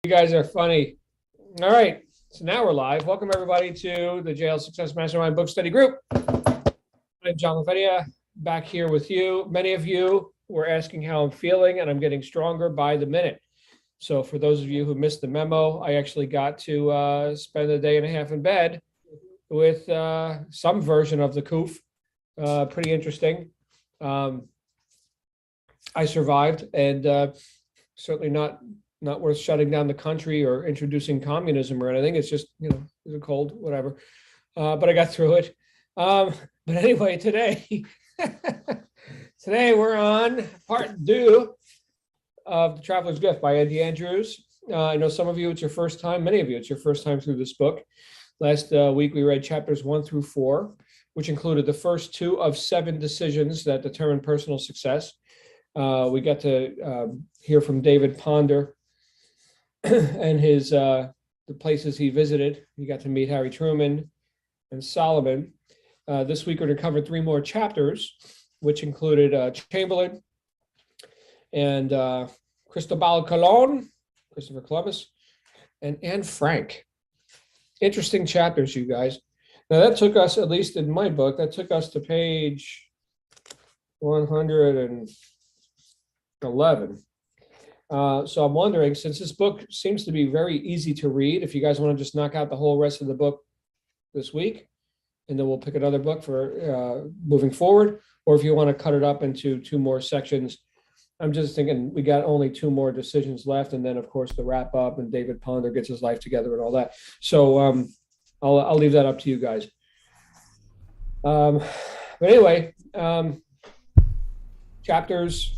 You guys are funny. All right, so now we're live. Welcome everybody to the JL Success Mastermind Book Study Group. I'm John Lavenia, back here with you. Many of you were asking how I'm feeling, and I'm getting stronger by the minute. So for those of you who missed the memo, I actually got to spend a day and a half in bed with some version of the coof. Pretty interesting. I survived, and certainly not worth shutting down the country or introducing communism or anything. It's just, it was a cold, whatever. But I got through it. But anyway, today we're on part 2 of The Traveler's Gift by Andy Andrews. I know some of you, it's your first time. Many of you, it's your first time through this book. Last week, we read chapters 1 through 4, which included the first 2 of 7 decisions that determine personal success. We got to hear from David Ponder and his the places he visited. You got to meet Harry Truman and Solomon. This week, we're going to cover 3 more chapters, which included Chamberlain and Cristobal Colon, Christopher Columbus, and Anne Frank. Interesting chapters, you guys. Now, that took us, at least in my book, that took us to page 111. So I'm wondering, since this book seems to be very easy to read, if you guys want to just knock out the whole rest of the book this week, and then we'll pick another book for moving forward, or if you want to cut it up into 2 more sections. I'm just thinking we got only 2 more decisions left, and then of course the wrap up and David Ponder gets his life together and all that. So I'll leave that up to you guys. But anyway, chapters.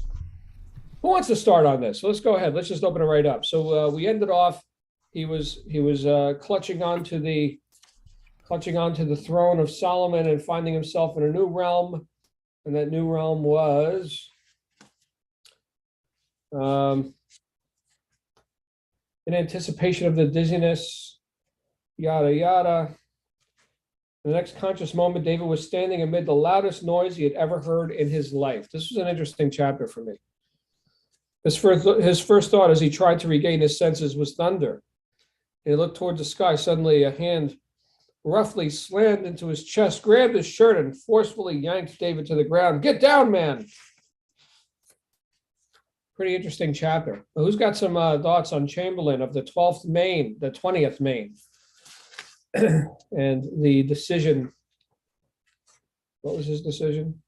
Who wants to start on this? So let's go ahead. Let's just open it right up. So we ended off. He was clutching onto the throne of Solomon and finding himself in a new realm, and that new realm was in anticipation of the dizziness, yada yada. In the next conscious moment, David was standing amid the loudest noise he had ever heard in his life. This was an interesting chapter for me. His first thought as he tried to regain his senses was thunder. He looked toward the sky. Suddenly, a hand roughly slammed into his chest, grabbed his shirt, and forcefully yanked David to the ground. "Get down, man!" Pretty interesting chapter. Well, who's got some thoughts on Chamberlain of the 20th Maine, and the decision? What was his decision?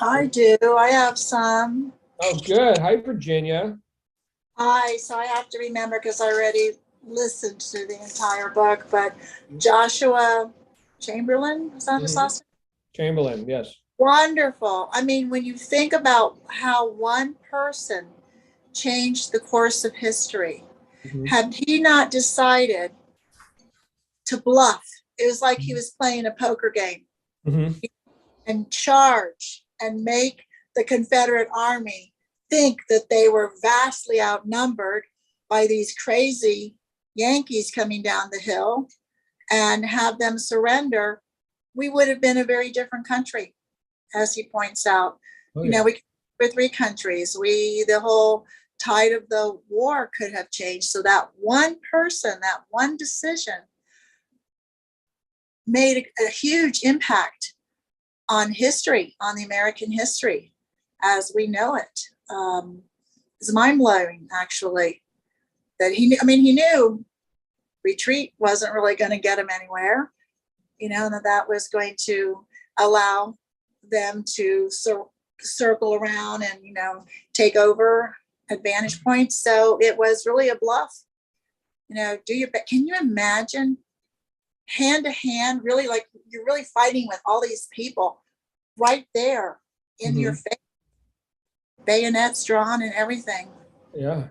I do. I have some. Oh, good. Hi, Virginia. Hi. So I have to remember because I already listened to the entire book, but Joshua Chamberlain, is that his last name? Chamberlain, yes. Wonderful. I mean, when you think about how one person changed the course of history, had he not decided to bluff, it was like he was playing a poker game and charge and make the Confederate Army think that they were vastly outnumbered by these crazy Yankees coming down the hill and have them surrender, we would have been a very different country, as he points out. We were 3 countries. The whole tide of the war could have changed. So that one person, that one decision made a huge impact on history, on the American history as we know it. It's mind-blowing, actually, that he knew retreat wasn't really going to get him anywhere, and that was going to allow them to circle around and, take over advantage points. So it was really a bluff. Can you imagine hand to hand, really, like you're really fighting with all these people right there in your face, bayonets drawn and everything. Yeah.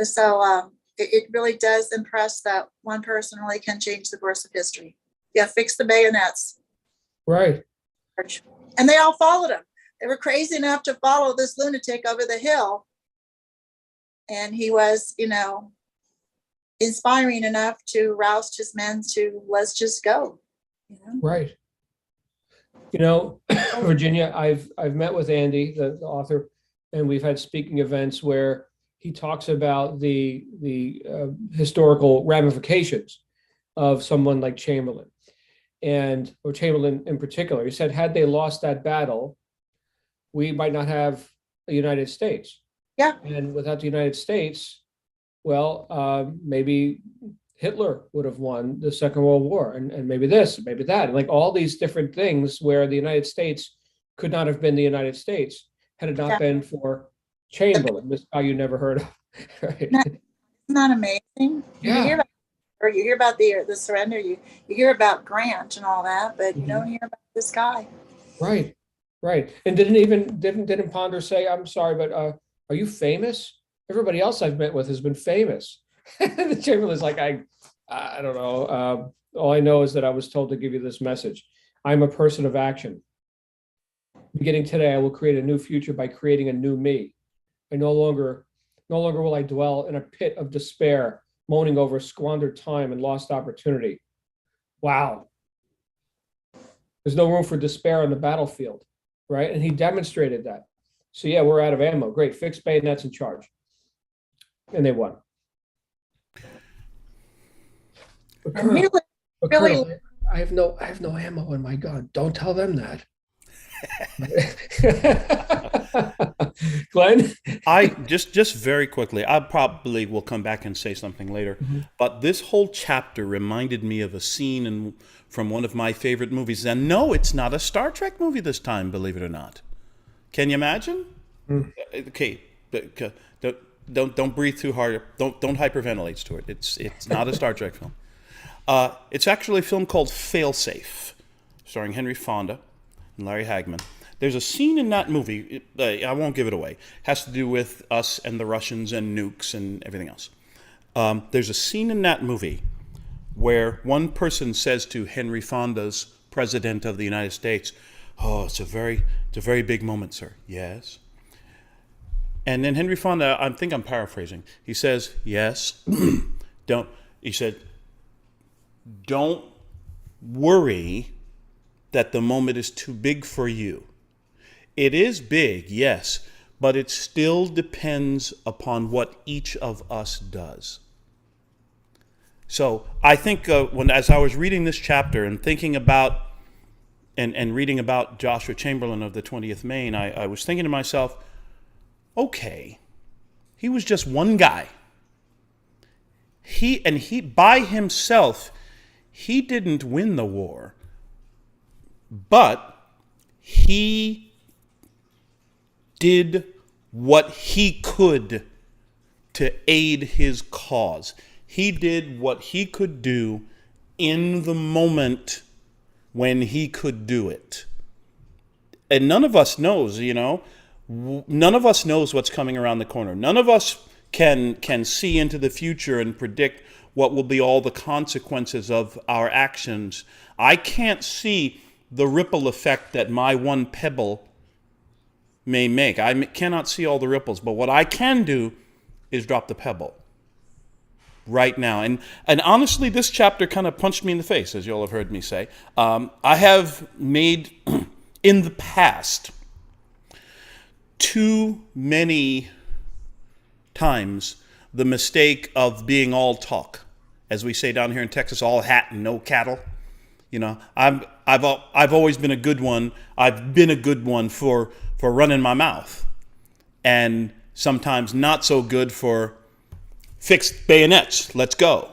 So it really does impress that one person really can change the course of history. Yeah, fix the bayonets. Right. And they all followed him. They were crazy enough to follow this lunatic over the hill. And he was, inspiring enough to rouse his men to let's just go. Right. Virginia, I've met with Andy, the author, and we've had speaking events where he talks about the historical ramifications of someone like Chamberlain, or Chamberlain in particular. He said, had they lost that battle, we might not have a United States. Yeah. And without the United States, well, maybe Hitler would have won the Second World War, and maybe this, maybe that, and like all these different things where the United States could not have been the United States had it not been for Chamberlain, this guy you never heard of. Right? Isn't that amazing? Yeah. You hear about the surrender, you hear about Grant and all that, but you don't hear about this guy. Right. And didn't Ponder say, I'm sorry, but are you famous? Everybody else I've met with has been famous. The Chamberlain's like, I don't know. All I know is that I was told to give you this message. I'm a person of action. Beginning today, I will create a new future by creating a new me. I no longer will I dwell in a pit of despair, moaning over squandered time and lost opportunity. Wow. There's no room for despair on the battlefield, right? And he demonstrated that. So yeah, we're out of ammo. Great, fix bayonets and charge. And they won. Colonel, I have no ammo in my gun. Don't tell them that. Glenn? I just very quickly, I probably will come back and say something later, but this whole chapter reminded me of a scene from one of my favorite movies. And no, it's not a Star Trek movie this time, believe it or not. Can you imagine? Okay, don't breathe too hard. Don't hyperventilate, Stuart. It's not a Star Trek film. It's actually a film called Failsafe, starring Henry Fonda and Larry Hagman. There's a scene in that movie, I won't give it away, it has to do with us and the Russians and nukes and everything else. There's a scene in that movie where one person says to Henry Fonda's President of the United States, "Oh, it's a very big moment, sir." "Yes." And then Henry Fonda, I think I'm paraphrasing, he says, "Yes." He said, "Don't worry that the moment is too big for you. It is big, yes, but it still depends upon what each of us does." So I think as I was reading this chapter and thinking about and reading about Joshua Chamberlain of the 20th Maine, I was thinking to myself, okay, he was just one guy. He by himself, he didn't win the war, but he did what he could to aid his cause. He did what he could do in the moment when he could do it. And none of us knows, none of us knows what's coming around the corner. None of us can see into the future and predict what will be all the consequences of our actions. I can't see the ripple effect that my one pebble may make. I cannot see all the ripples, but what I can do is drop the pebble right now. And honestly, this chapter kind of punched me in the face, as you'll have heard me say. I have made, in the past, too many times the mistake of being all talk. As we say down here in Texas, all hat and no cattle. I've always been a good one. I've been a good one for running my mouth, and sometimes not so good for fixed bayonets. Let's go,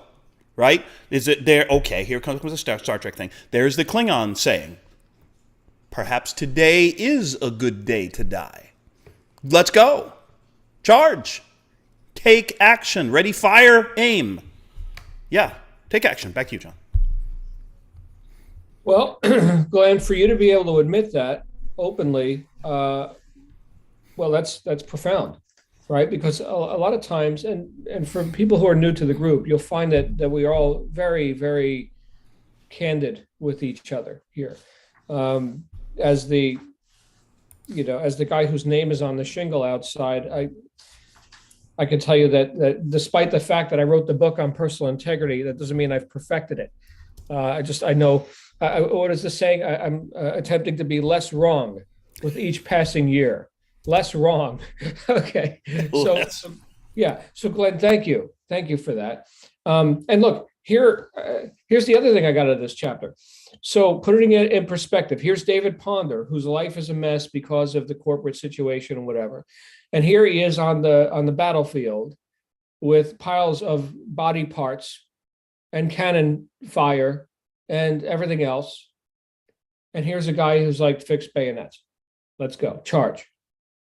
right? Is it there? Okay, here comes the Star Trek thing. There's the Klingon saying, "Perhaps today is a good day to die." Let's go. Charge. Take action. Ready, fire, aim. Yeah, take action. Back to you, John. Well, Glenn, for you to be able to admit that openly, well, that's profound, right? Because a lot of times, and for people who are new to the group, you'll find that we are all very, very candid with each other here. As the guy whose name is on the shingle outside, I can tell you that despite the fact that I wrote the book on personal integrity, that doesn't mean I've perfected it. I know. What is this saying? I'm attempting to be less wrong with each passing year. Less wrong. Okay. Yeah. So Glenn, thank you. Thank you for that. And look, here's the other thing I got out of this chapter. So putting it in perspective, here's David Ponder, whose life is a mess because of the corporate situation and whatever. And here he is on the battlefield with piles of body parts and cannon fire and everything else. And here's a guy who's like, fix bayonets. Let's go. Charge.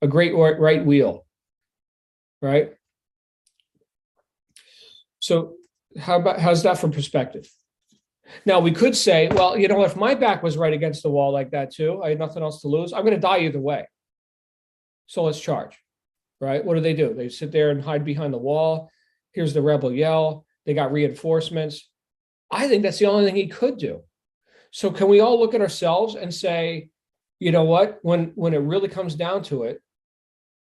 A great right wheel. Right? So how's that from perspective? Now we could say, well, if my back was right against the wall like that too, I had nothing else to lose. I'm going to die either way. So let's charge, right? What do? They sit there and hide behind the wall. Here's the rebel yell. They got reinforcements. I think that's the only thing he could do. So can we all look at ourselves and say, you know what? When it really comes down to it,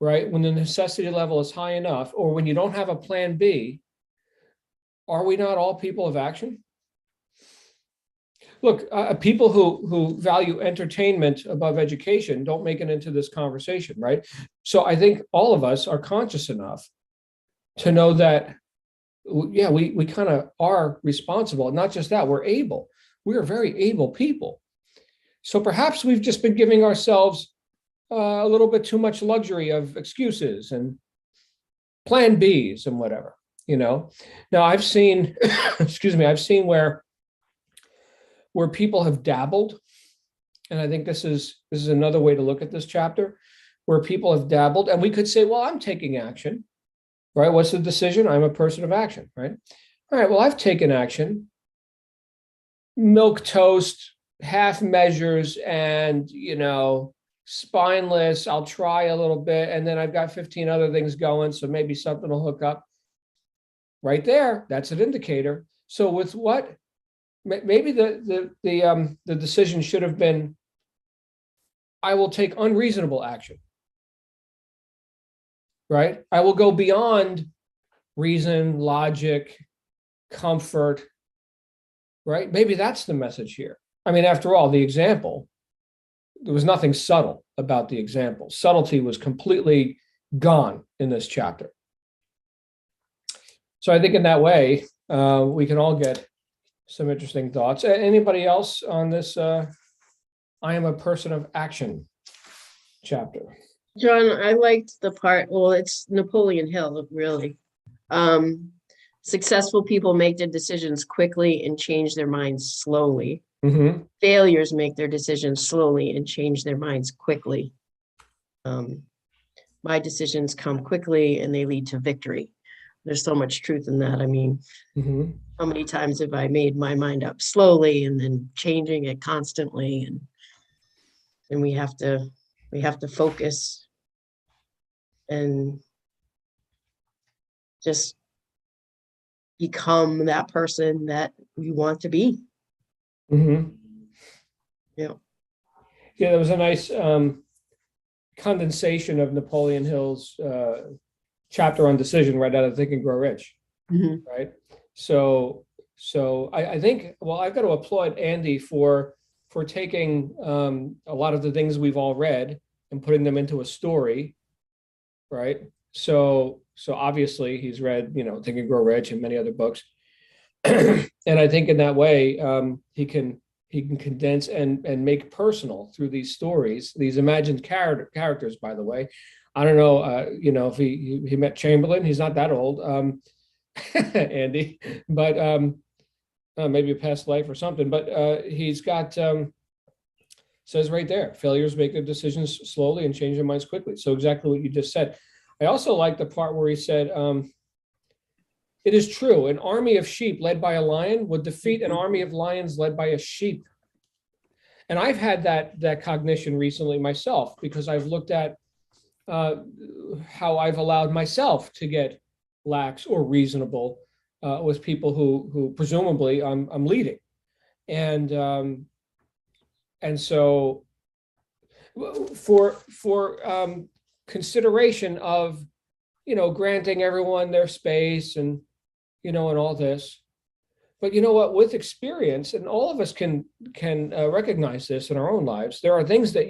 right? When the necessity level is high enough, or when you don't have a plan B, are we not all people of action? Look, people who value entertainment above education don't make it into this conversation, right? So I think all of us are conscious enough to know that, yeah, we kind of are responsible. Not just that, we're able. We are very able people. So perhaps we've just been giving ourselves a little bit too much luxury of excuses and plan Bs and whatever. Now I've seen, excuse me, I've seen where people have dabbled. And I think this is another way to look at this chapter, where people have dabbled, and we could say, well, I'm taking action, right? What's the decision? I'm a person of action, right? All right, well, I've taken action, milk toast, half measures, and, spineless. I'll try a little bit. And then I've got 15 other things going. So maybe something will hook up. Right there, that's an indicator. So with what, maybe the decision should have been, I will take unreasonable action, right? I will go beyond reason, logic, comfort, right? Maybe that's the message here. I mean, after all, the example, there was nothing subtle about the example. Subtlety was completely gone in this chapter. So I think in that way, we can all get some interesting thoughts. Anybody else on this I am a person of action chapter? John, I liked the part, well, it's Napoleon Hill, really. Successful people make their decisions quickly and change their minds slowly. Mm-hmm. Failures make their decisions slowly and change their minds quickly. My decisions come quickly and they lead to victory. There's so much truth in that. I mean, how many times have I made my mind up slowly and then changing it constantly? And we have to focus and just become that person that we want to be. Mm-hmm. Yeah. Yeah, there was a nice condensation of Napoleon Hill's chapter on decision right out of Think and Grow Rich, right? So I think, well, I've got to applaud Andy for taking a lot of the things we've all read and putting them into a story, right? So obviously he's read, Think and Grow Rich and many other books, and I think in that way he can condense and make personal through these stories, these imagined characters. By the way, I don't know, if he met Chamberlain. He's not that old, Andy, but maybe a past life or something. But he's got says right there, failures make their decisions slowly and change their minds quickly. So exactly what you just said. I also like the part where he said, it is true, an army of sheep led by a lion would defeat an army of lions led by a sheep. And I've had that cognition recently myself, because I've looked at how I've allowed myself to get lax or reasonable with people who presumably I'm leading. And so for consideration of, granting everyone their space and, and all this. But you know what, with experience, and all of us can recognize this in our own lives, there are things that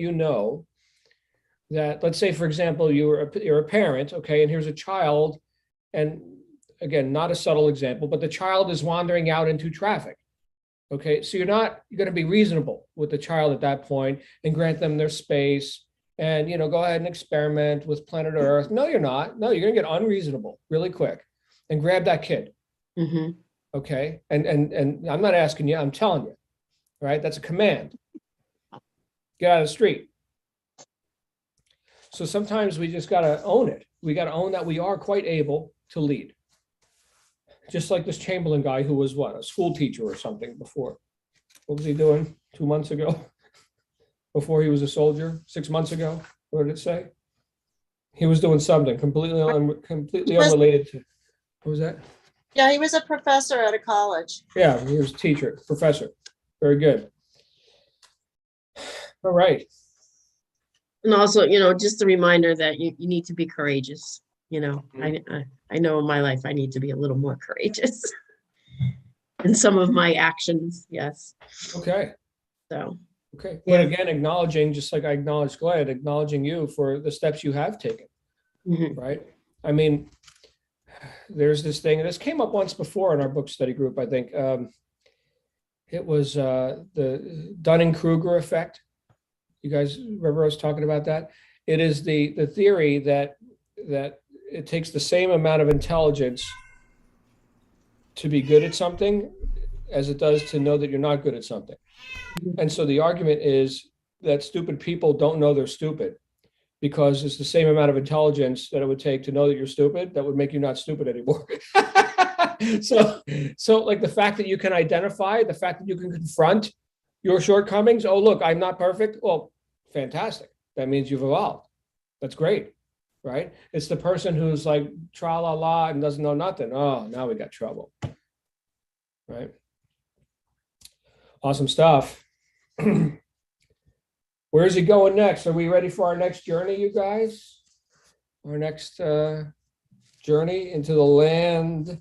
that, let's say, for example, you're a parent, okay, and here's a child and again, not a subtle example, but the child is wandering out into traffic. Okay, so you're going to be reasonable with the child at that point and grant them their space and, go ahead and experiment with planet Earth. No, you're not. No, you're going to get unreasonable really quick and grab that kid. Mm-hmm. Okay, and I'm not asking you, I'm telling you, right? That's a command. Get out of the street. So sometimes we just got to own it. We got to own that we are quite able to lead. Just like this Chamberlain guy who was what, a school teacher or something before. What was he doing 2 months ago? Before he was a soldier, 6 months ago? What did it say? He was doing something completely unrelated to, what was that? Yeah, he was a professor at a college. Yeah, he was a teacher, professor. Very good. All right. And also, just a reminder that you need to be courageous. I know in my life I need to be a little more courageous in some of my actions. Yes. Okay. So. Okay. Yeah. But again, acknowledging, just like I acknowledged Glad, acknowledging you for the steps you have taken. Mm-hmm. Right. I mean, there's this thing, and this came up once before in our book study group, I think. It was the Dunning-Kruger effect. You guys remember us talking about that? It is the theory that it takes the same amount of intelligence to be good at something as it does to know that you're not good at something. And so the argument is that stupid people don't know they're stupid because it's the same amount of intelligence that it would take to know that you're stupid that would make you not stupid anymore. So like the fact that you can identify, the fact that you can confront your shortcomings. Oh, look, I'm not perfect. Well, fantastic. That means you've evolved. That's great, right? It's the person who's like tra la la and doesn't know nothing. Oh, now we got trouble, right? Awesome stuff. Where is he going next? Are we ready for our next journey, you guys? Our next journey into the land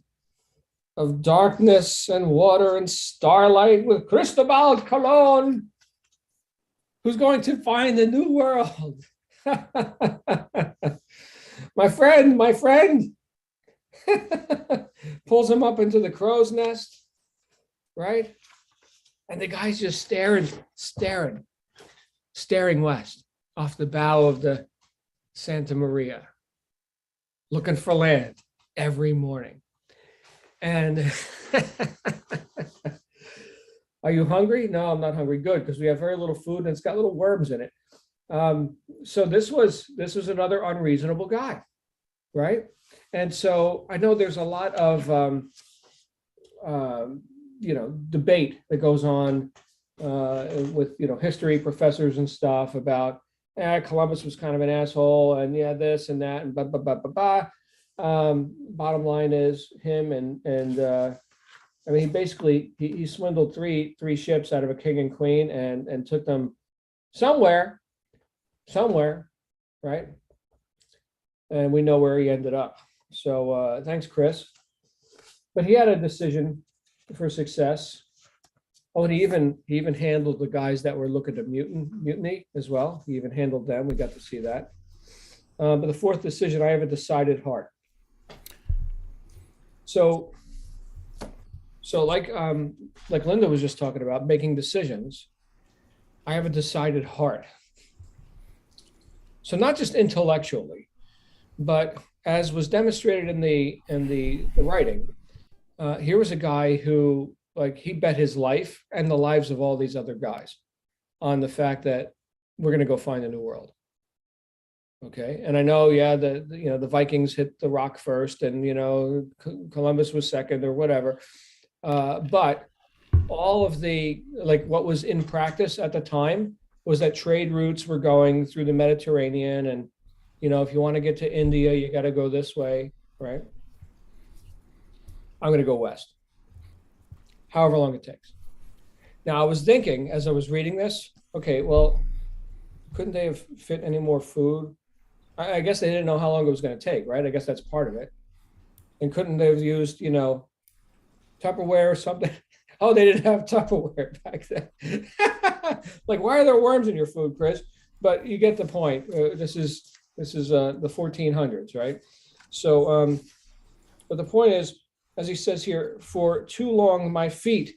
of darkness and water and starlight with Cristobal Colon, who's going to find the new world. my friend, pulls him up into the crow's nest, right? And the guy's just staring west off the bow of the Santa Maria, looking for land every morning. And are you hungry? No, I'm not hungry. Good, because we have very little food and it's got little worms in it. So this was another unreasonable guy, right? And so I know there's a lot of debate that goes on with history professors and stuff about Columbus was kind of an asshole and this and that and blah blah blah blah blah. Bottom line is him and I mean, he swindled three ships out of a king and queen and took them somewhere, right? And we know where he ended up. So thanks, Chris. But he had a decision for success. Oh, and he even handled the guys that were looking to mutiny as well. He even handled them. We got to see that. But the fourth decision, I have a decided heart. So like Linda was just talking about, making decisions, I have a decided heart. So not just intellectually, but as was demonstrated in the writing, here was a guy who, like, he bet his life and the lives of all these other guys on the fact that we're going to go find a new world. Okay. And I know, the Vikings hit the rock first and, Columbus was second or whatever. But all of what was in practice at the time was that trade routes were going through the Mediterranean. And, if you want to get to India, you got to go this way, right? I'm going to go west, however long it takes. Now, I was thinking as I was reading this, okay, well, couldn't they have fit any more food? I guess they didn't know how long it was going to take, right? I guess that's part of it. And couldn't they have used, Tupperware or something? Oh, they didn't have Tupperware back then. Like, why are there worms in your food, Chris? But you get the point. This is the 1400s, right? So But the point is, as he says here, for too long my feet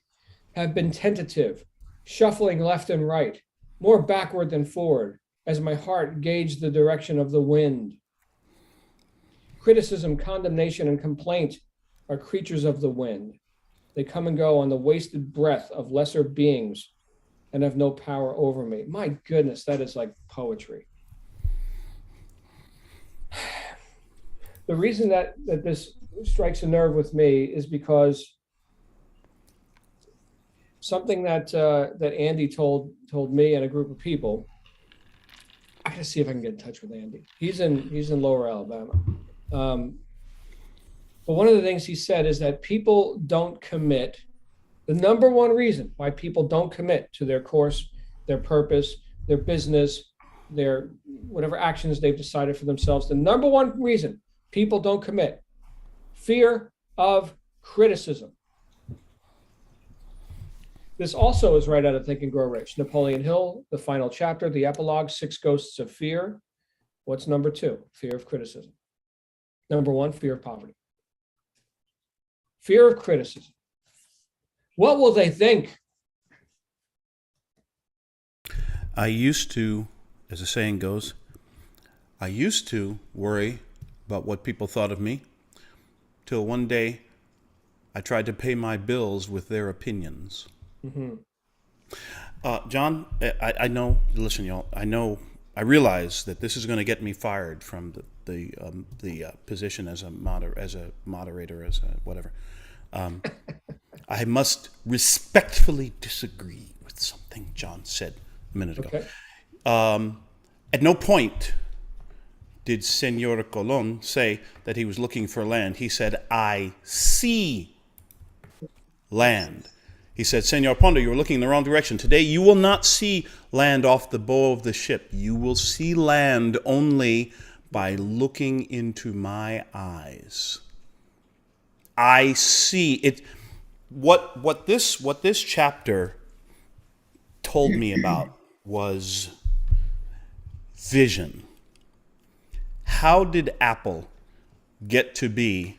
have been tentative, shuffling left and right, more backward than forward, as my heart gauged the direction of the wind. Criticism, condemnation, and complaint are creatures of the wind. They come and go on the wasted breath of lesser beings and have no power over me. My goodness, that is like poetry. The reason that this strikes a nerve with me is because something that Andy told me and a group of people. I gotta see if I can get in touch with Andy. He's in Lower Alabama. But one of the things he said is that people don't commit. The number one reason why people don't commit to their course, their purpose, their business, their whatever actions they've decided for themselves, the number one reason people don't commit, fear of criticism. This also is right out of Think and Grow Rich. Napoleon Hill, the final chapter, the epilogue, 6 Ghosts of Fear. What's number 2? Fear of criticism. Number 1, fear of poverty. Fear of criticism. What will they think? I used to, as the saying goes, I used to worry about what people thought of me till one day I tried to pay my bills with their opinions. Mm-hmm. John, I know, listen, y'all, I realize that this is going to get me fired from the position as a moderator, as a whatever. I must respectfully disagree with something John said a minute ago. Okay. At no point did Senor Colon say that he was looking for land. He said, I see land. He said, Senor Pondo, you're looking in the wrong direction. Today, you will not see land off the bow of the ship. You will see land only by looking into my eyes. I see it. What this chapter told me about was vision. How did Apple get to be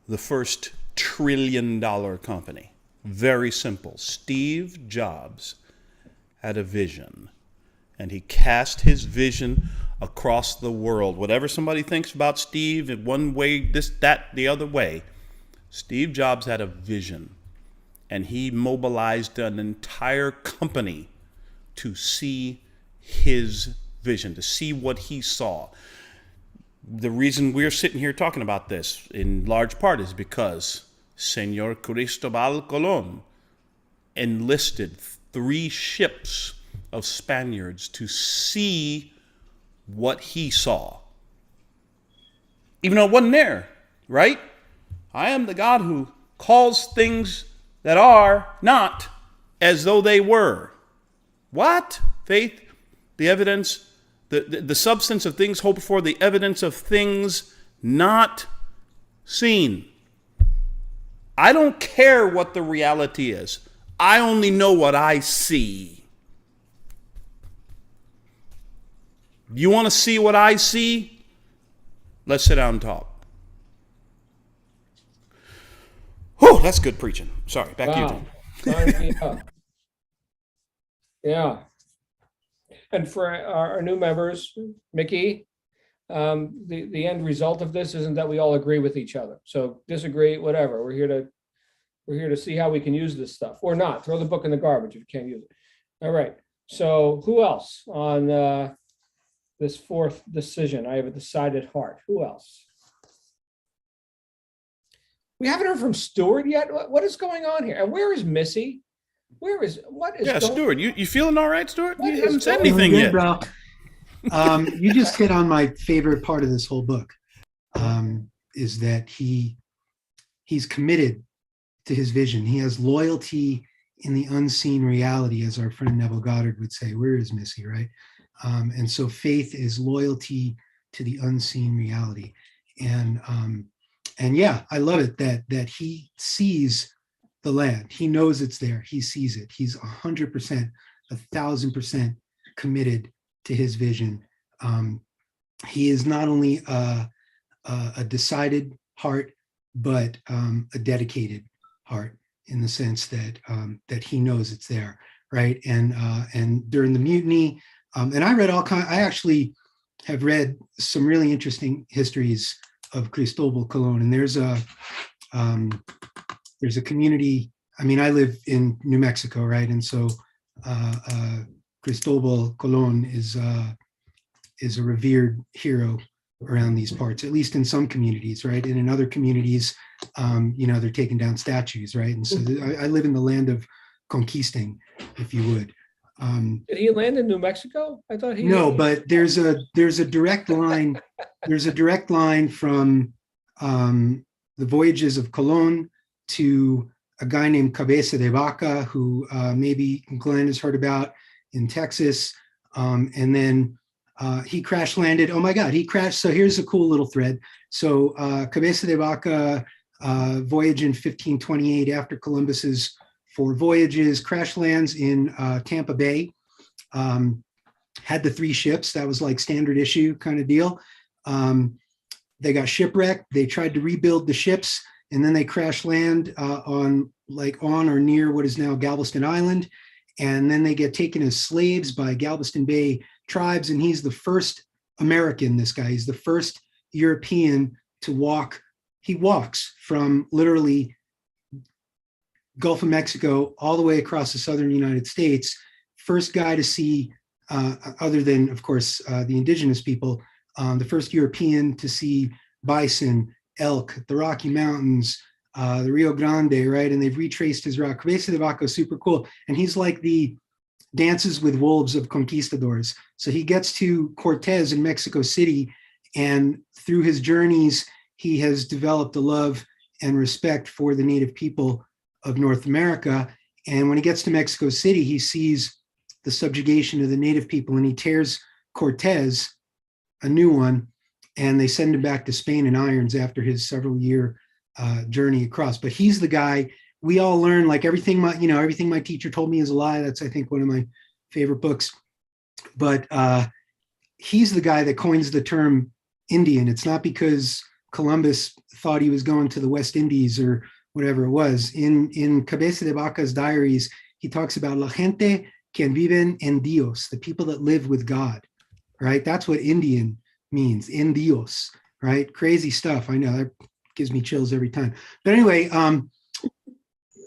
the first $1 trillion company? Very simple. Steve Jobs had a vision, and he cast his vision across the world. Whatever somebody thinks about Steve in one way, this, that, the other way, Steve Jobs had a vision, and he mobilized an entire company to see his vision, to see what he saw. The reason we're sitting here talking about this in large part is because Senor Cristobal Colon enlisted 3 ships of Spaniards to see what he saw. Even though it wasn't there, right? I am the God who calls things that are not as though they were. What? Faith, the evidence, the substance of things hoped for, the evidence of things not seen. I don't care what the reality is. I only know what I see. You want to see what I see? Let's sit down and talk. Whew, that's good preaching. Sorry, back to you, Tim. Yeah. And for our new members, Mickey, the end result of this isn't that we all agree with each other. So disagree, whatever. We're here to see how we can use this stuff, or not. Throw the book in the garbage if you can't use it. All right. So who else on this 4th decision? I have a decided heart. Who else? We haven't heard from Stuart yet. What is going on here? And where is Missy? What is? Yeah, Stuart, you feeling all right, Stuart? What You haven't said going anything Good, yet. bro. You just hit on my favorite part of this whole book, is that he's committed to his vision. He has loyalty in the unseen reality, as our friend Neville Goddard would say. Where is Missy, right? And so faith is loyalty to the unseen reality. And yeah, I love it that he sees the land. He knows it's there. He sees it. He's 100%, 1,000% committed to his vision. He is not only a decided heart, but a dedicated heart, in the sense that that he knows it's there, right? And during the mutiny, and I actually have read some really interesting histories of Cristobal Colon, and there's a community. I mean, I live in New Mexico, right? And so Cristobal Colon is a revered hero around these parts, at least in some communities, right? And in other communities, they're taking down statues, right? And so I live in the land of conquisting, if you would. Did he land in New Mexico? I thought he. No, but there's a direct line. There's a direct line from the voyages of Colon to a guy named Cabeza de Vaca, who maybe Glenn has heard about in Texas. And then he crash landed. Oh my God, he crashed. So here's a cool little thread. So Cabeza de Vaca voyage in 1528 after Columbus's 4 voyages, crash lands in Tampa Bay. Had the 3 ships. That was like standard issue kind of deal. They got shipwrecked. They tried to rebuild the ships, and then they crash land on or near what is now Galveston Island. And then they get taken as slaves by Galveston Bay tribes. And he's the first American, this guy. He's the first European to walk. He walks from literally Gulf of Mexico all the way across the southern United States. First guy to see, other than, of course, the indigenous people, the first European to see bison, elk, the Rocky Mountains, the Rio Grande, right? And they've retraced his route. Cabeza de Vaca is super cool. And he's like the Dances with Wolves of conquistadors. So he gets to Cortez in Mexico City, and through his journeys, he has developed a love and respect for the native people of North America. And when he gets to Mexico City, he sees the subjugation of the native people, and he tears Cortez a new one, and they send him back to Spain in irons after his several-year journey across. But he's the guy we all learn, like everything my teacher told me is a lie. That's, I think, one of my favorite books. But he's the guy that coins the term Indian. It's not because Columbus thought he was going to the West Indies or whatever it was. In Cabeza de Vaca's diaries, he talks about la gente que viven en Dios, the people that live with God, right? That's what Indian means, en Dios, right? Crazy stuff. I know, that gives me chills every time. But anyway,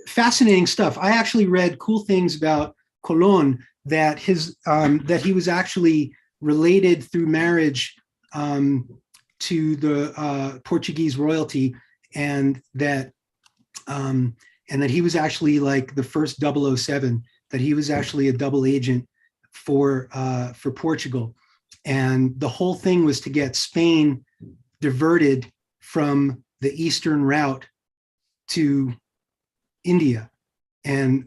fascinating stuff. I actually read cool things about Colon, that he was actually related through marriage to the Portuguese royalty, and that he was actually like the first 007, that he was actually a double agent for Portugal. And the whole thing was to get Spain diverted from the eastern route to India. And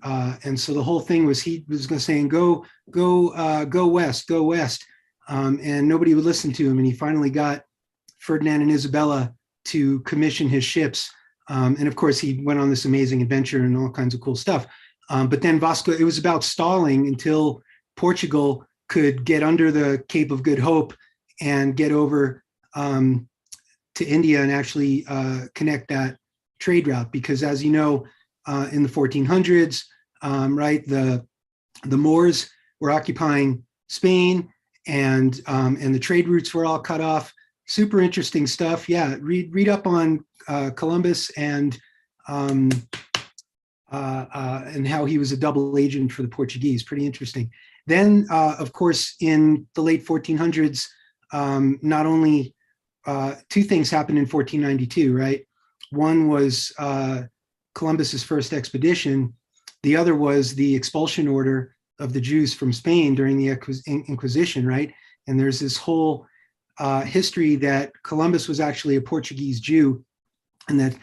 so the whole thing was, he was going to say, go west. And nobody would listen to him. And he finally got Ferdinand and Isabella to commission his ships. And of course, he went on this amazing adventure and all kinds of cool stuff. But then Vasco, it was about stalling until Portugal could get under the Cape of Good Hope and get over to India and actually connect that trade route. Because as you know, in the 1400s, right, the Moors were occupying Spain, and the trade routes were all cut off. Super interesting stuff. Yeah, read up on Columbus and how he was a double agent for the Portuguese. Pretty interesting. Then, of course, in the late 1400s, not only 2 things happened in 1492, right? One was Columbus's first expedition. The other was the expulsion order of the Jews from Spain during the Inquisition, right? And there's this whole history that Columbus was actually a Portuguese Jew, and that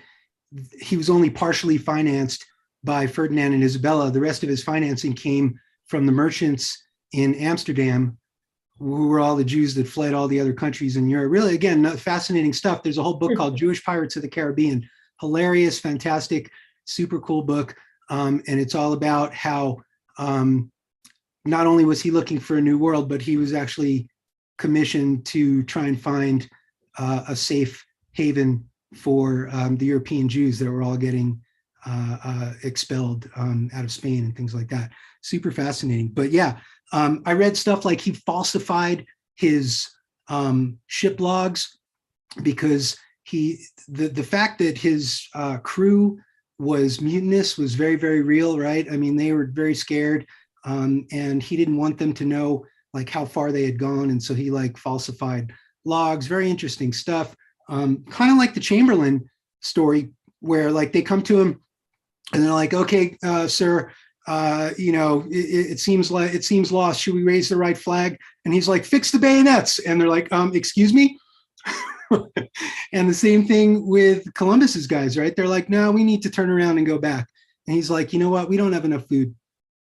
he was only partially financed by Ferdinand and Isabella. The rest of his financing came from the merchants in Amsterdam, who were all the Jews that fled all the other countries in Europe. Really, again, fascinating stuff. There's a whole book called Jewish Pirates of the Caribbean. Hilarious, fantastic, super cool book. And it's all about how not only was he looking for a new world, but he was actually commissioned to try and find a safe haven for the European Jews that were all getting expelled out of Spain and things like that. Super fascinating. But yeah, I read stuff like he falsified his ship logs because the fact that his crew was mutinous was very, very real, right? I mean, they were very scared, and he didn't want them to know like how far they had gone, and so he like falsified logs. Very interesting stuff. Kind of like the Chamberlain story, where like they come to him and they're like, "Okay, sir, it seems lost. Should we raise the right flag?" And he's like, "Fix the bayonets." And they're like, "Excuse me." And the same thing with Columbus's guys, right? They're like, "No, we need to turn around and go back." And he's like, "You know what? We don't have enough food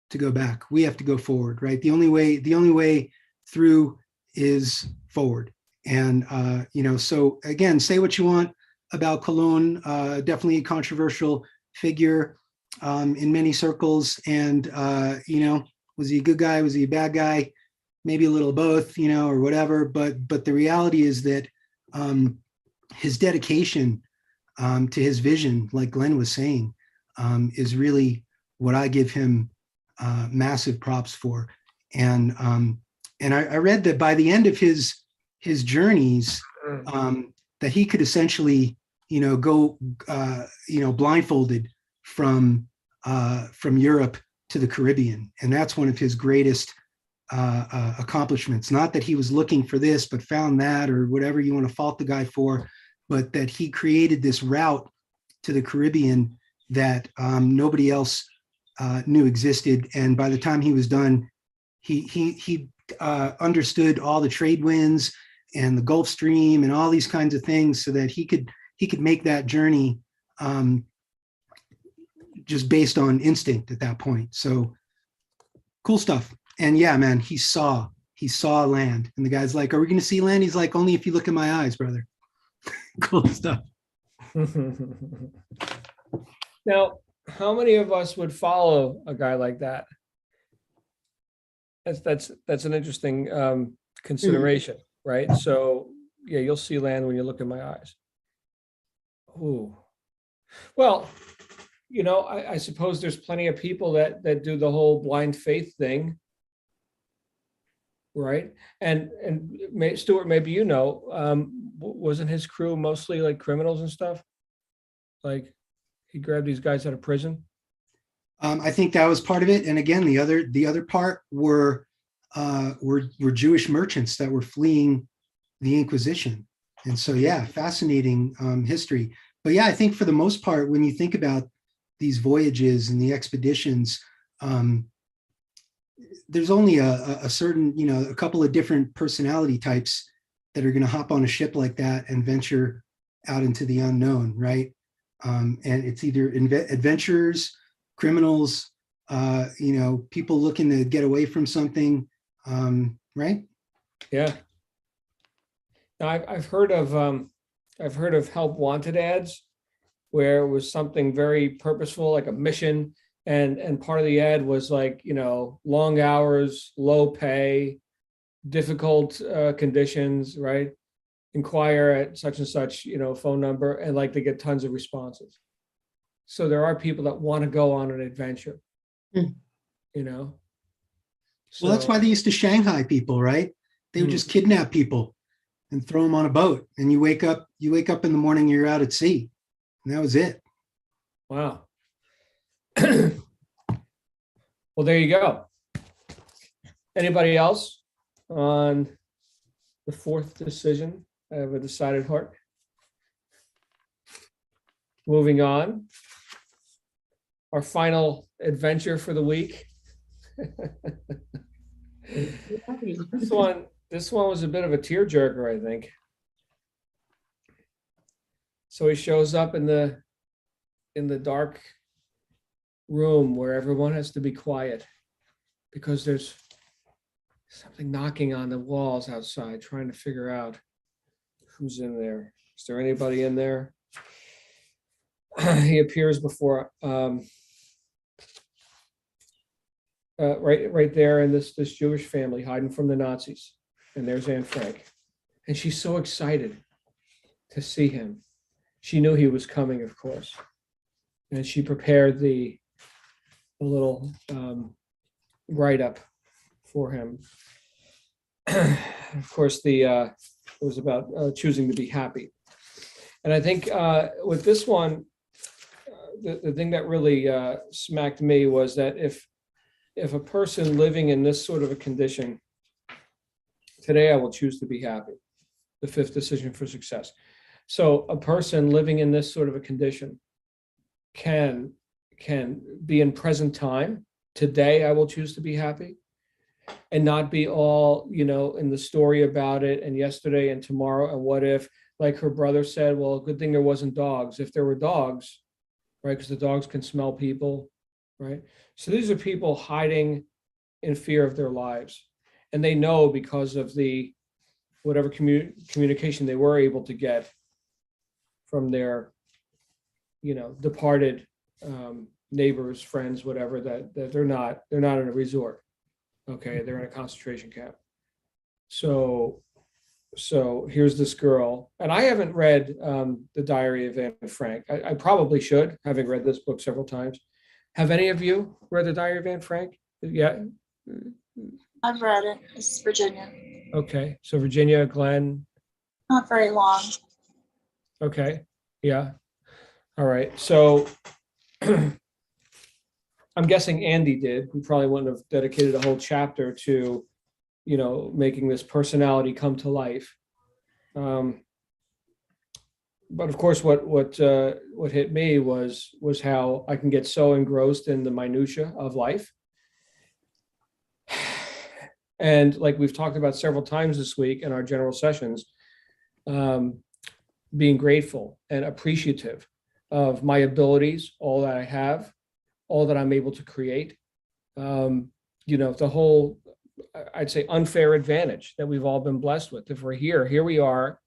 to go back. We have to go forward, right? The only way through is forward." And so again, say what you want about Cologne, definitely a controversial figure in many circles. And was he a good guy? Was he a bad guy? Maybe a little both, or whatever. But the reality is that his dedication to his vision, like Glenn was saying, is really what I give him massive props for. And I read that by the end of his journeys, that he could essentially, go, blindfolded from Europe to the Caribbean, and that's one of his greatest accomplishments. Not that he was looking for this, but found that, or whatever you want to fault the guy for, but that he created this route to the Caribbean that nobody else knew existed. And by the time he was done, he understood all the trade winds and the Gulf Stream and all these kinds of things, so that he could make that journey just based on instinct at that point. So cool stuff. And yeah, man, he saw land, and the guy's like, "Are we going to see land?" He's like, "Only if you look in my eyes, brother." Cool stuff. Now, how many of us would follow a guy like that? That's an interesting consideration, right? So yeah, you'll see land when you look in my eyes. Ooh, well, I suppose there's plenty of people that do the whole blind faith thing, right? And Stuart, maybe wasn't his crew mostly like criminals and stuff? Like he grabbed these guys out of prison? I think that was part of it. And again, the other part were Jewish merchants that were fleeing the Inquisition. And so, yeah, fascinating history. But yeah, I think for the most part, when you think about these voyages and the expeditions, there's only a certain, a couple of different personality types that are going to hop on a ship like that and venture out into the unknown, right? And it's either adventurers, criminals, people looking to get away from something, right? Yeah. Now, I've heard of help wanted ads where it was something very purposeful, like a mission, and part of the ad was like, long hours, low pay, difficult conditions, right? Inquire at such and such, phone number, and like they get tons of responses. So there are people that want to go on an adventure, So, well, that's why they used to Shanghai people, right? They would just kidnap people and throw them on a boat, and you wake up in the morning, you're out at sea, and that was it. Wow. Well, there you go. Anybody else on the fourth decision? I have a decided heart. Moving on. Our final adventure for the week. This one was a bit of a tearjerker, I think. So he shows up in the dark room where everyone has to be quiet because there's something knocking on the walls outside, trying to figure out who's in there. Is there anybody in there? He appears before right there in this Jewish family hiding from the Nazis. And there's Anne Frank. And she's so excited to see him. she knew he was coming, of course, and she prepared the little write-up for him. Of course, it was about choosing to be happy. And I think with this one, the thing that really smacked me was that if a person living in this sort of a condition, today I will choose to be happy, the fifth decision for success. So a person living in this sort of a condition can be in present time. Today I will choose to be happy, and not be all, in the story about it, and yesterday and tomorrow, and what if, like her brother said, well, good thing there wasn't dogs. If there were dogs, right, because the dogs can smell people, right? So these are people hiding in fear of their lives. And they know, because of the whatever communication they were able to get from their, departed neighbors, friends, whatever, that they're not in a resort. Okay, they're in a concentration camp. So here's this girl, and I haven't read The Diary of Anne Frank. I probably should, having read this book several times. Have any of you read The Diary of Anne Frank? Yeah. I've read it. This is Virginia. Okay, so Virginia, Glenn. Not very long. Okay, yeah. All right, so I'm guessing Andy did. He probably wouldn't have dedicated a whole chapter to, making this personality come to life. But of course, what hit me was how I can get so engrossed in the minutia of life. And like we've talked about several times this week in our general sessions, being grateful and appreciative of my abilities, all that I have, all that I'm able to create, the whole, I'd say, unfair advantage that we've all been blessed with. If we're here we are,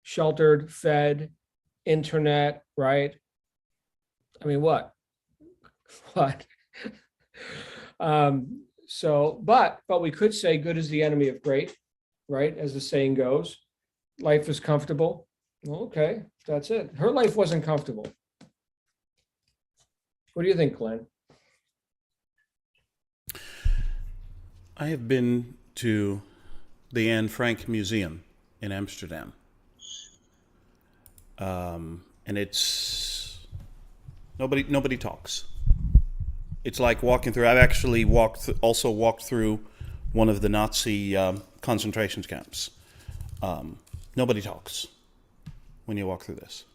sheltered, fed, internet, right? I mean, what? But we could say good is the enemy of great, right? As the saying goes, life is comfortable. Well, okay, that's it. Her life wasn't comfortable. What do you think, Glenn? I have been to the Anne Frank Museum in Amsterdam. And it's nobody talks. It's like walking through. I've actually also walked through one of the Nazi concentration camps. Nobody talks when you walk through this.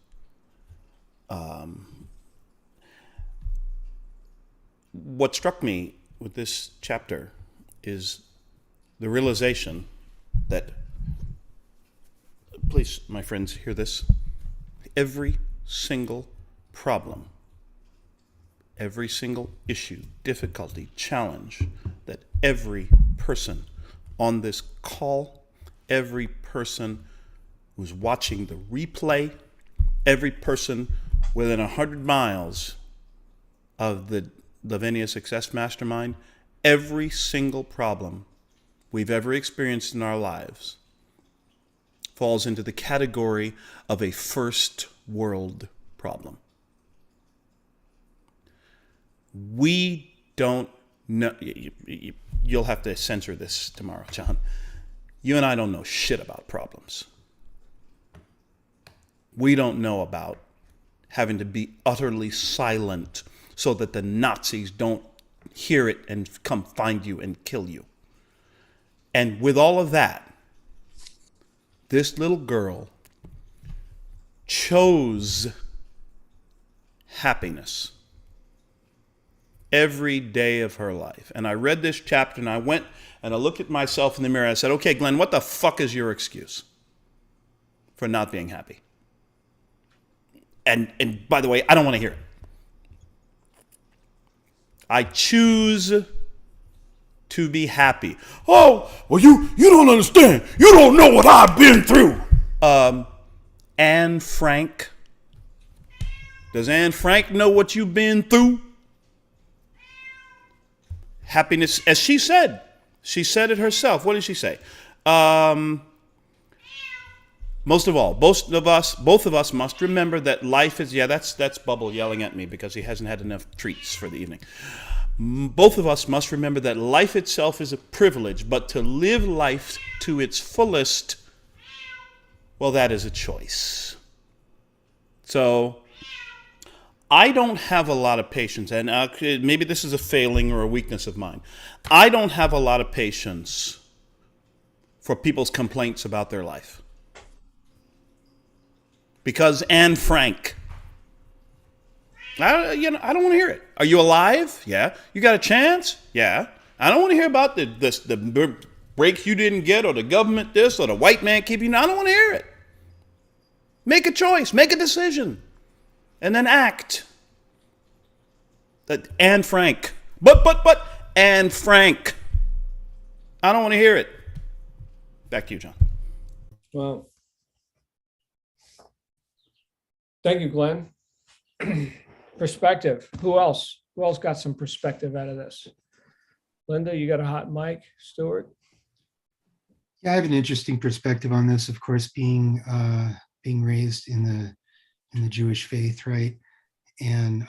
What struck me with this chapter is the realization that, please, my friends, hear this. Every single problem, every single issue, difficulty, challenge that every person on this call, every person who's watching the replay, every person within 100 miles of the Lavenia Success Mastermind, every single problem we've ever experienced in our lives falls into the category of a first world problem. We don't know. You'll have to censor this tomorrow, John. You and I don't know shit about problems. We don't know about having to be utterly silent so that the Nazis don't hear it and come find you and kill you. And with all of that, this little girl chose happiness every day of her life. And I read this chapter and I went and I looked at myself in the mirror and I said, okay, Glenn, what the fuck is your excuse for not being happy? And by the way, I don't want to hear it. I choose to be happy. Oh, well, you don't understand. You don't know what I've been through. Anne Frank. Does Anne Frank know what you've been through? Happiness, as she said it herself. What did she say? My most of all, both of us must remember that life is, that's Bubble yelling at me because he hasn't had enough treats for the evening. Both of us must remember that life itself is a privilege, but to live life to its fullest, well, that is a choice. So I don't have a lot of patience, and maybe this is a failing or a weakness of mine. I don't have a lot of patience for people's complaints about their life. Because Anne Frank, I don't want to hear it. Are you alive? Yeah. You got a chance? Yeah. I don't want to hear about the breaks you didn't get, or the government this, or the white man keeping you. I don't want to hear it. Make a choice. Make a decision. And then act. That Anne Frank. But Anne Frank. I don't want to hear it. Back to you, John. Well, thank you, Glenn. Perspective. Who else? Who else got some perspective out of this? Linda, you got a hot mic. Stuart? Yeah, I have an interesting perspective on this. Of course, being raised in the Jewish faith, right, and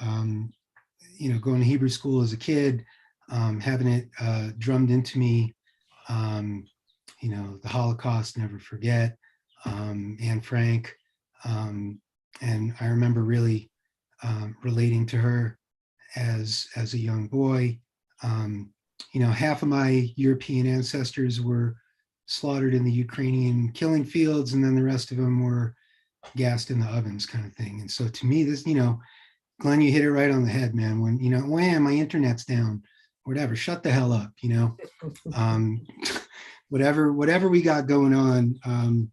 going to Hebrew school as a kid, having it drummed into me. The Holocaust, never forget. Anne Frank, and I remember really relating to her as a young boy. Half of my European ancestors were slaughtered in the Ukrainian killing fields, and then the rest of them were gassed in the ovens, kind of thing. And so to me, this, Glenn, you hit it right on the head, man. When, wham, my internet's down, whatever, shut the hell up, whatever we got going on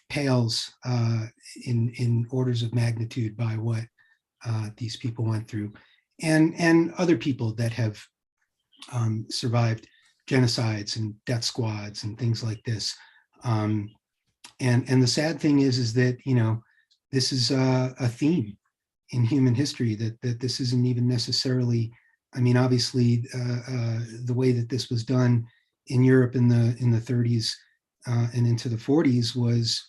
pales in orders of magnitude by what these people went through, and other people that have survived genocides and death squads and things like this. And the sad thing is that this is a theme in human history, that this isn't even necessarily. I mean, obviously, the way that this was done in Europe in the 30s and into the 40s was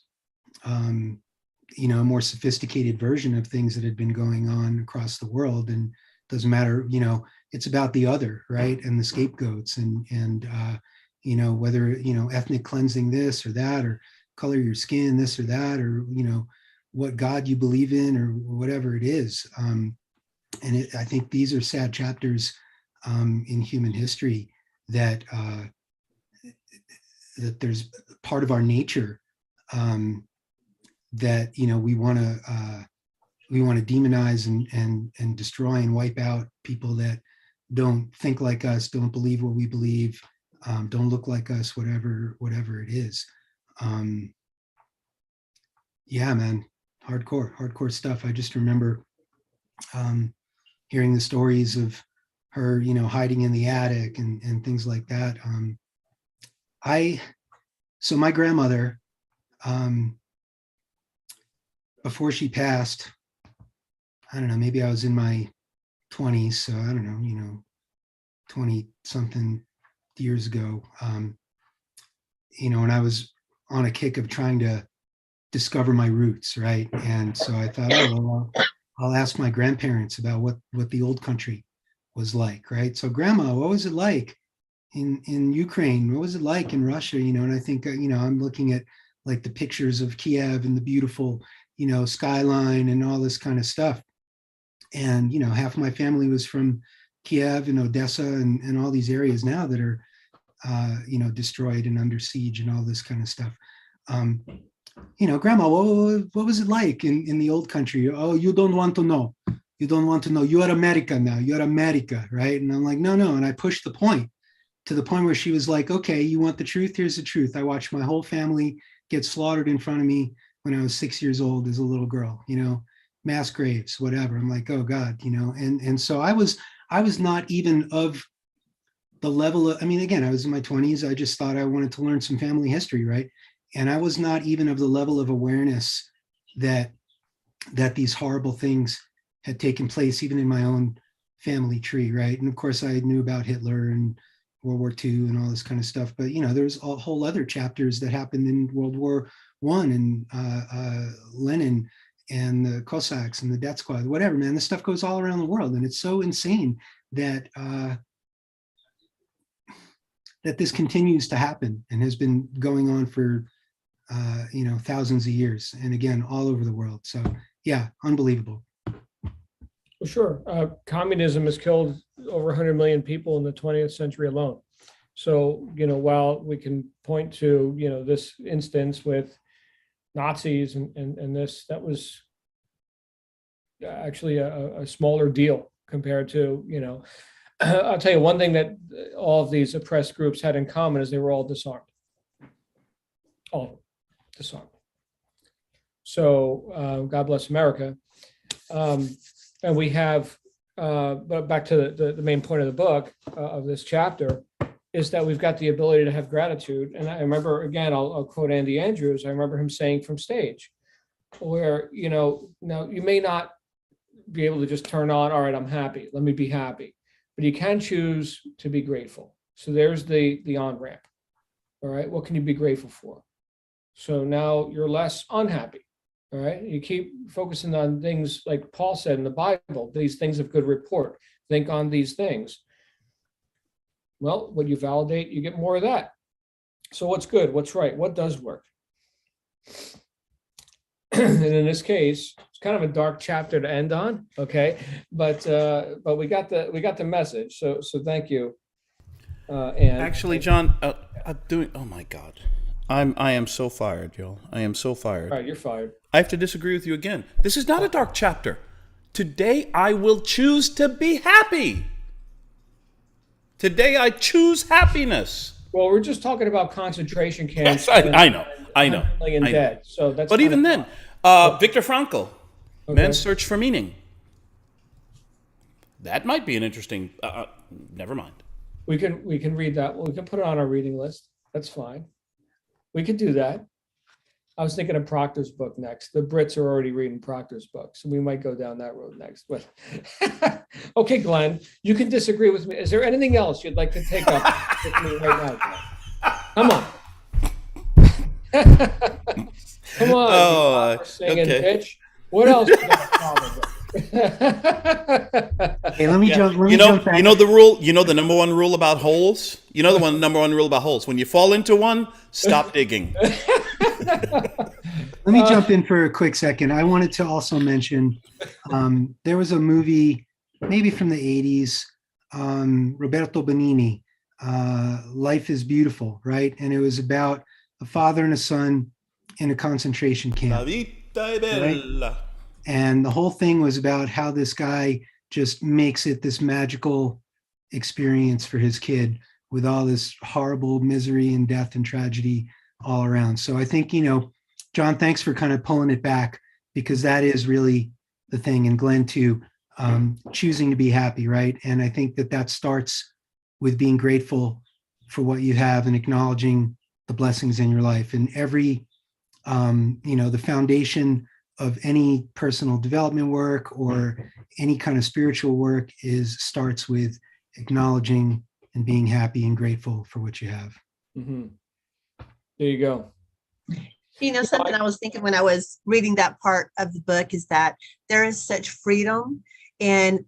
a more sophisticated version of things that had been going on across the world. And doesn't matter, it's about the other, right? And the scapegoats and whether, ethnic cleansing this or that, or color your skin, this or that, or, what God you believe in, or whatever it is. I think these are sad chapters in human history that there's part of our nature that we want to demonize and destroy and wipe out people that don't think like us, don't believe what we believe, don't look like us, whatever it is. Yeah, man, hardcore stuff. I just remember hearing the stories of her, hiding in the attic and things like that. So my grandmother, before she passed, I don't know, maybe I was in my 20s, so I don't know, 20 something years ago, when I was on a kick of trying to discover my roots, right? And so I thought, I'll ask my grandparents about what the old country was like, right? So grandma, what was it like in Ukraine? What was it like in Russia? And I think, I'm looking at like the pictures of Kiev and the beautiful, skyline and all this kind of stuff. And, half of my family was from Kiev and Odessa and all these areas now that are, destroyed and under siege and all this kind of stuff. Grandma, what was it like in the old country? Oh, you don't want to know. You don't want to know. You are America now. You are America, right? And I'm like, no. And I pushed the point to the point where she was like, okay, you want the truth? Here's the truth. I watched my whole family get slaughtered in front of me when I was 6 years old as a little girl, mass graves, whatever. I'm like, oh God, and so I was not even of the level of, again, I was in my 20s. I just thought I wanted to learn some family history, right? And I was not even of the level of awareness that these horrible things had taken place, even in my own family tree, right? And of course, I knew about Hitler and World War II and all this kind of stuff. But there's a whole other chapters that happened in World War One and Lenin and the Cossacks and the Death Squad, whatever, man. This stuff goes all around the world, and it's so insane that that this continues to happen and has been going on for thousands of years, and again, all over the world. So yeah, unbelievable. Well, sure. Communism has killed over 100 million people in the 20th century alone. So, while we can point to, this instance with Nazis and this, that was actually a smaller deal compared to, I'll tell you one thing that all of these oppressed groups had in common is they were all disarmed. All of them, disarmed. So God bless America. And we have, but back to the main point of the book, of this chapter, is that we've got the ability to have gratitude. And I remember, again, I'll quote Andy Andrews. I remember him saying from stage, where, now you may not be able to just turn on, all right, I'm happy, let me be happy. But you can choose to be grateful. So there's the on-ramp. All right, what can you be grateful for? So now you're less unhappy. All right, you keep focusing on things like Paul said in the Bible, these things of good report. Think on these things. Well, when you validate, you get more of that. So what's good? What's right? What does work? And in this case, it's kind of a dark chapter to end on. Okay, but we got the message. So thank you. And actually, John, I'm doing. Oh my God, I am so fired, y'all. I am so fired. All right, you're fired. I have to disagree with you again. This is not a dark chapter. Today, I will choose to be happy. Today, I choose happiness. Well, we're just talking about concentration camps. Yes, I know. Million dead. So that's. But even then, Viktor Frankl, Okay. Man's Search for Meaning. That might be an interesting. Never mind. We can read that. We can put it on our reading list. That's fine. We could do that. I was thinking of Proctor's book next. The Brits are already reading Proctor's book, so we might go down that road next. But okay, Glenn, you can disagree with me. Is there anything else you'd like to take up with me right now, Glenn? Come on. Come on. Oh, singing okay. bitch. What else? You got a problem with? Hey, let me jump. Let me You know, jump back. you know the rule. You know the number one rule about holes. You know the number one rule about holes. When you fall into one, stop digging. Let me jump in for a quick second. I wanted to also mention there was a movie, maybe from the 80s, Roberto Benigni, Life is Beautiful, right? And it was about a father and a son in a concentration La camp. vita è bella. And the whole thing was about how this guy just makes it this magical experience for his kid with all this horrible misery and death and tragedy all around. So I think, John, thanks for kind of pulling it back, because that is really the thing. And Glenn too, choosing to be happy, right? And I think that starts with being grateful for what you have and acknowledging the blessings in your life. And every, the foundation of any personal development work or any kind of spiritual work starts with acknowledging and being happy and grateful for what you have. Mm-hmm. There you go. Something I was thinking when I was reading that part of the book is that there is such freedom in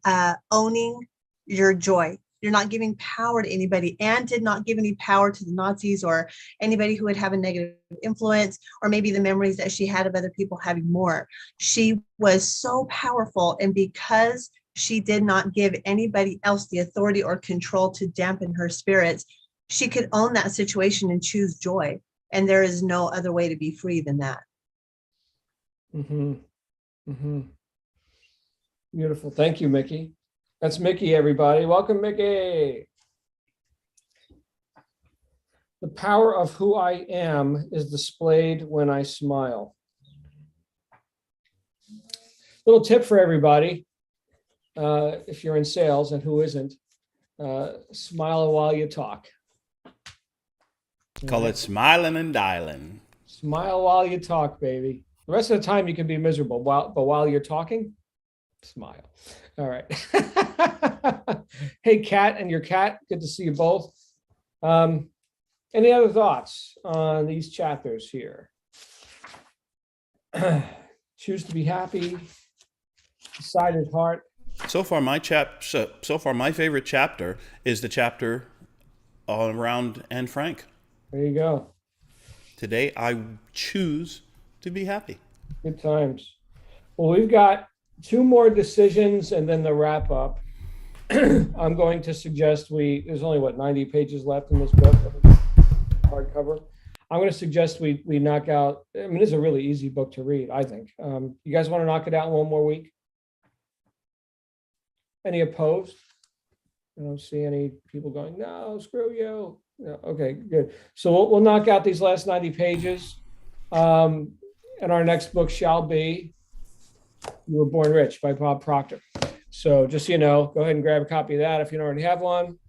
owning your joy. You're not giving power to anybody. Anne did not give any power to the Nazis or anybody who would have a negative influence, or maybe the memories that she had of other people having more. She was so powerful, and because she did not give anybody else the authority or control to dampen her spirits, she could own that situation and choose joy. And there is no other way to be free than that. Mm-hmm. Mm-hmm. Beautiful. Thank you, Mickey. That's Mickey, everybody. Welcome, Mickey. The power of who I am is displayed when I smile. Little tip for everybody. If you're in sales, and who isn't, smile while you talk. Call it smiling and dialing. Smile while you talk, baby. The rest of the time you can be miserable, but while you're talking, smile. All right. Hey, Kat and your cat, good to see you both. Any other thoughts on these chapters here? Choose to be happy, decided heart. So far, my favorite chapter is the chapter around Anne Frank. There you go. Today, I choose to be happy. Good times. Well, we've got 2 more decisions and then the wrap up. I'm going to suggest there's only 90 pages left in this book, hardcover. I'm going to suggest we knock out, I mean, it's a really easy book to read, I think. You guys want to knock it out in 1 more week? Any opposed? I don't see any people going, no, screw you. No, okay, good. So we'll knock out these last 90 pages. And our next book shall be You Were Born Rich by Bob Proctor. So just so you know, go ahead and grab a copy of that if you don't already have one.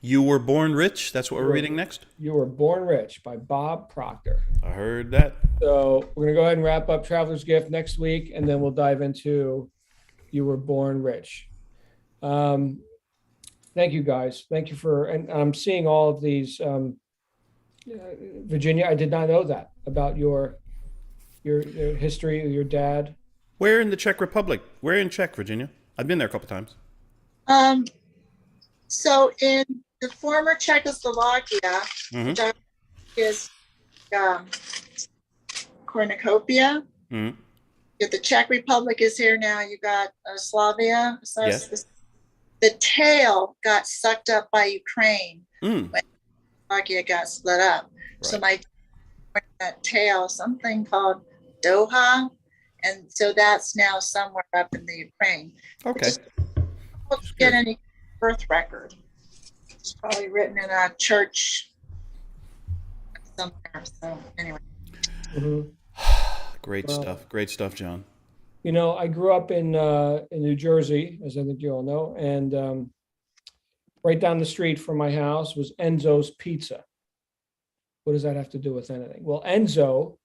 You Were Born Rich? That's what we're reading next? You Were Born Rich by Bob Proctor. I heard that. So we're going to go ahead and wrap up Traveler's Gift next week, and then we'll dive into You Were Born Rich. Thank you, guys. Thank you and I'm seeing all of these. Virginia, I did not know that about your history of your dad. Where in the Czech Republic? Where in Czech, Virginia? I've been there a couple times. So in the former Czechoslovakia, Mm-hmm. is cornucopia. Mm-hmm. The Czech Republic is here now. You got Slavia. So Yes. the tail got sucked up by Ukraine Mm. when Slovakia got split up. So that tail, something called Doha, and so that's now somewhere up in the Ukraine. Okay. Don't get any birth record. It's probably written in a church somewhere. So anyway. Mhm. Great Wow. stuff. Great stuff, John. You know, I grew up in New Jersey, as I think you all know, and right down the street from my house was Enzo's Pizza. What does that have to do with anything? Well, Enzo,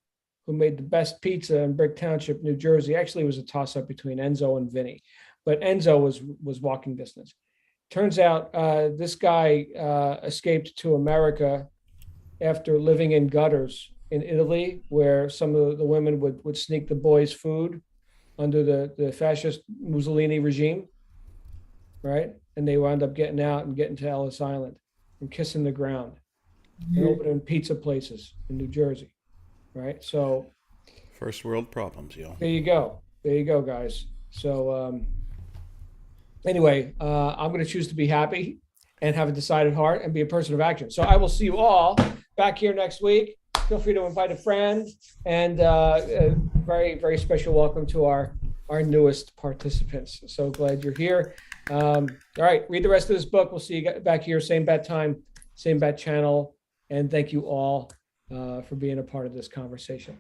who made the best pizza in Brick Township, New Jersey, actually was a toss-up between Enzo and Vinny, but Enzo was walking distance. Turns out this guy escaped to America after living in gutters in Italy, where some of the women would sneak the boys' food under the fascist Mussolini regime, right? And they wound up getting out and getting to Ellis Island and kissing the ground and opening pizza places in New Jersey, right? So First world problems, yo. there you go. There you go, guys. So anyway, I'm going to choose to be happy and have a decided heart and be a person of action. So I will see you all back here next week. Feel free to invite a friend, and a very, very special welcome to our newest participants. So glad you're here. All right, read the rest of this book. We'll see you back here, same bat time, same bat channel. And thank you all for being a part of this conversation.